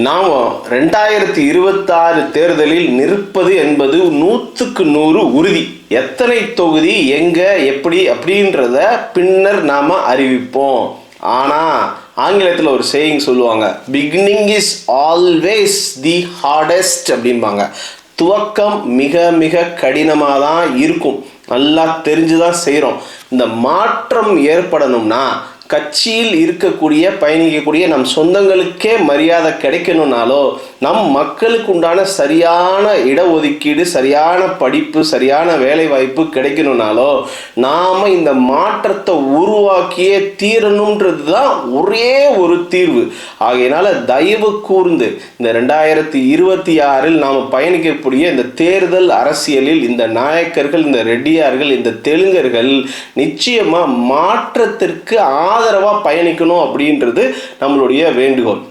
நாம் 2026 தேர்தலில் நிற்பது என்பது 100க்கு 100 உறுதி. எத்தனை தொகுதி எங்கே எப்படி அப்படின்றத பின்னர் நாம் அறிவிப்போம். ஆனால் ஆங்கிலத்தில் ஒரு சேயிங் சொல்லுவாங்க, beginning is always the hardest அப்படின்பாங்க. துவக்கம் மிக மிக கடினமாக தான் இருக்கும், நல்லா தெரிஞ்சு தான் செய்கிறோம். இந்த மாற்றம் ஏற்படணும்னா கட்சியில் இருக்கக்கூடிய பயணிக்கக்கூடிய நம் சொந்தங்களுக்கே மரியாதை கிடைக்கணும்னாலோ, நம் மக்களுக்கு உண்டான சரியான இடஒதுக்கீடு, சரியான படிப்பு, சரியான வேலை வாய்ப்பு கிடைக்கணும்னாலோ நாம் இந்த மாற்றத்தை உருவாக்கியே தீரணுன்றது தான் ஒரே ஒரு தீர்வு. ஆகையினால தயவு கூர்ந்து இந்த 2026 நாம் பயணிக்கக்கூடிய இந்த தேர்தல் அரசியலில் இந்த நாயக்கர்கள், இந்த ரெட்டியார்கள், இந்த தெலுங்கர்கள் நிச்சயமாக மாற்றத்திற்கு ஆதரவாக பயணிக்கணும் அப்படின்றது நம்மளுடைய வேண்டுகோள்.